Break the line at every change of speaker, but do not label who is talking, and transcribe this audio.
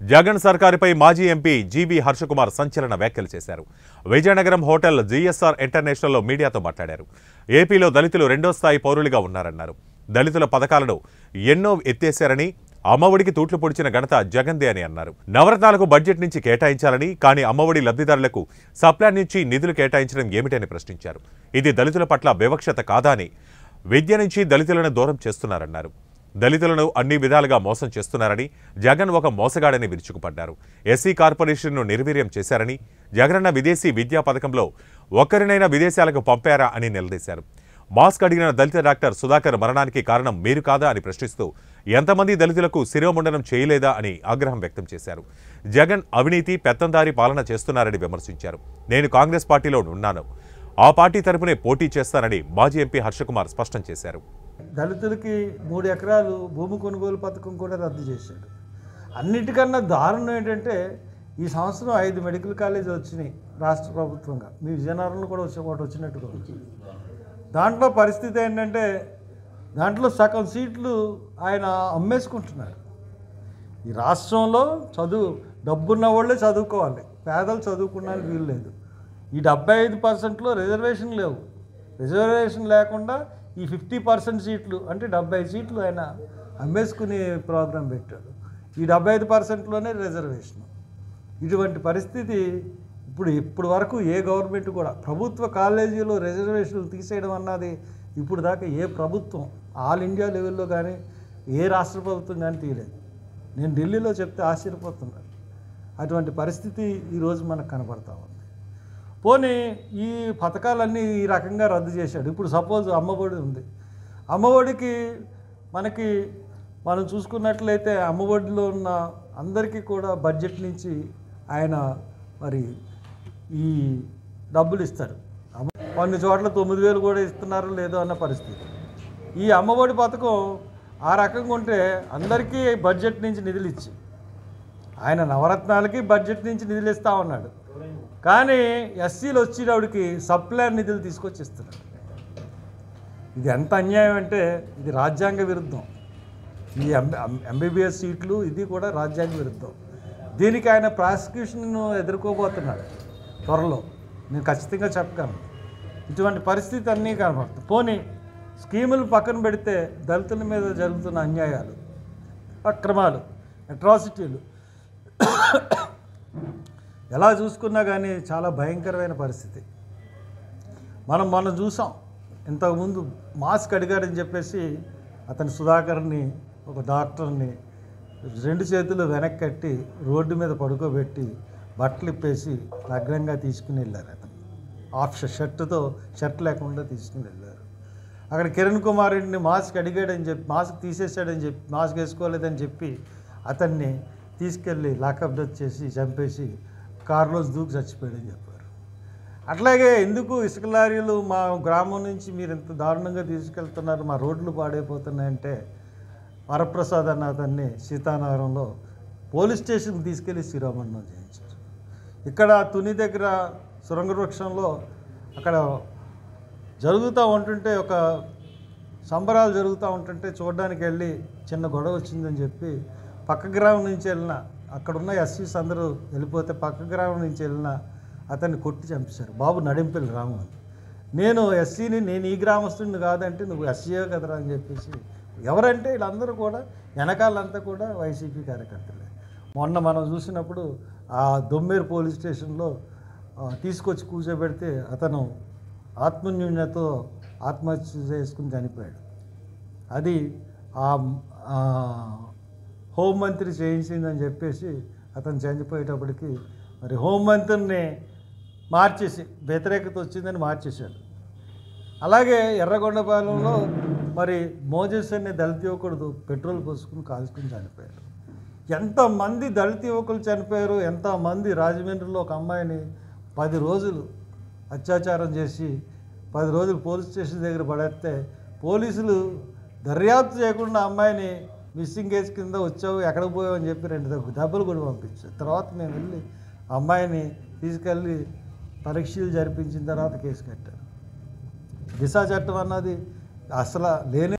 జగన్ సర్కారుపై మాజీ MP GV Harsha Kumar సంచలన వ్యాఖ్యలు చేశారు. విజయనగరం హోటల్ జీఎస్ఆర్ ఇంటర్నేషనల్లో మీడియాతో మాట్లాడారు. ఏపీలో దళితులు రెండో స్థాయి పౌరులుగా ఉన్నారన్నారు. దళితుల పథకాలను ఎన్నో ఎత్తేశారని, అమ్మఒడికి తూట్లు పొడిచిన ఘనత జగన్దే అని అన్నారు. నవరత్నాలకు బడ్జెట్ నుంచి కేటాయించాలని, కానీ అమ్మఒడి లబ్ధిదారులకు సప్లాన్ నుంచి నిధులు కేటాయించడం ఏమిటని ప్రశ్నించారు. ఇది దళితుల పట్ల వివక్షత కాదా అని, విద్య నుంచి దళితులను దూరం చేస్తున్నారన్నారు. దళితులను అన్ని విధాలుగా మోసం చేస్తున్నారని, జగన్ ఒక మోసగాడని విరుచుకుపడ్డారు. ఎస్సీ కార్పొరేషన్ను నిర్వీర్యం చేశారని, జగనన్న విదేశీ విద్యా పథకంలో ఒక్కరినైనా విదేశాలకు పంపారా అని నిలదీశారు. మాస్క్ అడిగిన దళిత డాక్టర్ సుధాకర్ మరణానికి కారణం మీరు కాదా అని ప్రశ్నిస్తూ ఎంతమంది దళితులకు శిరోముండనం చేయలేదా అని ఆగ్రహం వ్యక్తం చేశారు. జగన్ అవినీతి పెత్తందారీ పాలన చేస్తున్నారని విమర్శించారు. నేను కాంగ్రెస్ పార్టీలో ఉన్నాను, ఆ పార్టీ తరపునే పోటీ చేస్తానని మాజీ ఎంపీ హర్షకుమార్ స్పష్టం చేశారు.
దళితులకి 3 ఎకరాలు భూమి కొనుగోలు పథకం కూడా రద్దు చేశాడు. అన్నిటికన్నా దారుణం ఏంటంటే, ఈ సంవత్సరం 5 మెడికల్ కాలేజీలు వచ్చినాయి రాష్ట్ర ప్రభుత్వంగా. మీ విజయనగరంలో కూడా ఒకటి వచ్చినట్టుగా. దాంట్లో పరిస్థితి ఏంటంటే, దాంట్లో సగం సీట్లు ఆయన అమ్మేసుకుంటున్నారు. ఈ రాష్ట్రంలో డబ్బున్న వాళ్ళే చదువుకోవాలి, పేదలు చదువుకోవడానికి వీలు లేదు. ఈ 75%లో రిజర్వేషన్ లేవు. రిజర్వేషన్ లేకుండా ఈ 50% సీట్లు అంటే 70 సీట్లు ఆయన అమ్మేసుకునే ప్రోగ్రాం పెట్టాడు. ఈ 75%లోనే రిజర్వేషన్. ఇటువంటి పరిస్థితి ఇప్పుడు వరకు ఏ గవర్నమెంట్ కూడా ప్రభుత్వ కాలేజీలో రిజర్వేషన్లు తీసేయడం అన్నది ఇప్పుడు దాకా ఏ ప్రభుత్వం ఆల్ ఇండియా లెవెల్లో కానీ ఏ రాష్ట్ర ప్రభుత్వం కానీ తీయలేదు. నేను ఢిల్లీలో చెప్తే ఆశ్చర్యపోతున్నాను. అటువంటి పరిస్థితి ఈరోజు మనకు కనపడతా ఉంది. పోనీ ఈ పథకాలన్నీ ఈ రకంగా రద్దు చేశాడు. ఇప్పుడు సపోజ్ అమ్మఒడి ఉంది. అమ్మఒడికి మనం చూసుకున్నట్లయితే అమ్మఒడిలో ఉన్న అందరికీ కూడా బడ్జెట్ నుంచి ఆయన మరి ఈ డబ్బులు ఇస్తారు. కొన్ని చోట్ల 9,000 కూడా ఇస్తున్నారు లేదో అన్న పరిస్థితి. ఈ అమ్మఒడి పథకం ఆ రకంగా ఉంటే అందరికీ బడ్జెట్ నుంచి నిధులు ఇచ్చి, ఆయన నవరత్నాలకి బడ్జెట్ నుంచి నిధులు ఇస్తూ ఉన్నాడు. కానీ ఎస్సీలు వచ్చేటప్పటికి సప్లాన్ నిధులు తీసుకొచ్చి ఇస్తున్నాడు. ఇది ఎంత అన్యాయం అంటే ఇది రాజ్యాంగ విరుద్ధం. ఈ ఎంబీబీఎస్ సీట్లు ఇది కూడా రాజ్యాంగ విరుద్ధం. దీనికి ఆయన ప్రాసిక్యూషన్ను ఎదుర్కోబోతున్నాడు త్వరలో, నేను ఖచ్చితంగా చెప్పగలను. ఇటువంటి పరిస్థితి అన్నీ కనబడుతుంది. పోనీ స్కీములు పక్కన పెడితే దళితుల మీద జరుగుతున్న అన్యాయాలు, అక్రమాలు, అట్రాసిటీలు ఎలా చూసుకున్నా కానీ చాలా భయంకరమైన పరిస్థితి. మనం చూసాం. ఇంతకుముందు మాస్క్ అడిగారని చెప్పేసి అతని సుధాకర్ని, ఒక డాక్టర్ని 2 చేతులు వెనక్కి కట్టి రోడ్డు మీద పడుకోబెట్టి బట్టలు ఇప్పేసి నగ్నంగా తీసుకుని వెళ్ళారు. అతను ఆఫ్ షర్ట్ లేకుండా తీసుకుని వెళ్ళారు. అక్కడ కిరణ్ కుమార్ రెడ్డిని మాస్క్ అడిగాడని చెప్పి, మాస్క్ తీసేసాడని చెప్పి, మాస్క్ వేసుకోలేదని చెప్పి అతన్ని తీసుకెళ్ళి లాకప్ డెత్ చేసి చంపేసి కారులో దూకి చచ్చిపోయాడని చెప్పారు. అట్లాగే ఎందుకు ఇసుక లారీలు మా గ్రామం నుంచి మీరు ఎంత దారుణంగా తీసుకెళ్తున్నారు, మా రోడ్లు పాడైపోతున్నాయంటే వరప్రసాద్ అన్న అతన్ని సీతానగరంలో పోలీస్ స్టేషన్కి తీసుకెళ్ళి శిరోమండనం చేయించారు. ఇక్కడ తుని దగ్గర సొరంగ వృక్షంలో అక్కడ జరుగుతూ ఉంటుంటే, ఒక సంబరాలు జరుగుతూ ఉంటుంటే చూడడానికి వెళ్ళి చిన్న గొడవ వచ్చిందని చెప్పి పక్క గ్రామం నుంచి వెళ్ళిన, అక్కడున్న ఎస్సీస్ అందరూ వెళ్ళిపోతే పక్క గ్రామం నుంచి వెళ్ళిన అతన్ని కొట్టి చంపేశారు. బాబు నడింపల్లి రాము అని. నేను ఎస్సీని, నేను ఈ గ్రామస్తుడిని కాదంటే నువ్వు ఎస్సీయే కదరా అని చెప్పేసి, ఎవరంటే వీళ్ళందరూ కూడా వెనకాలంతా కూడా వైసీపీ కార్యకర్తలే. మొన్న మనం చూసినప్పుడు ఆ దొమ్మేరు పోలీస్ స్టేషన్లో తీసుకొచ్చి కూర్చోబెడితే అతను ఆత్మన్యూన్యతో ఆత్మహత్య చేసుకుని చనిపోయాడు. అది హోంమంత్రి చేయించిందని చెప్పేసి అతను చనిపోయేటప్పటికి మరి హోంమంత్రిని మార్చేసి, వ్యతిరేకత వచ్చిందని మార్చేశాడు. అలాగే ఎర్రగొండపాలెంలో మరి మోజెస్ అనే దళిత యువకుడు పెట్రోల్ పోసుకుని కాల్చుకుని చనిపోయాడు. ఎంతమంది దళిత యువకులు చనిపోయారు. ఎంతమంది రాజమండ్రిలో ఒక అమ్మాయిని 10 రోజులు అత్యాచారం చేసి 10 రోజులు పోలీస్ స్టేషన్ దగ్గర పడేస్తే పోలీసులు దర్యాప్తు చేయకుండా అమ్మాయిని మిస్సింగ్ కేసు కింద వచ్చావు, ఎక్కడికి పోయావు అని చెప్పి 2 దెబ్బలు కూడా పంపించారు. తర్వాత మేము వెళ్ళి అమ్మాయిని తీసుకెళ్ళి పరీక్షలు జరిపించిన తర్వాత కేసు కట్టారు. దిశా చట్టం అన్నది అసలు లేని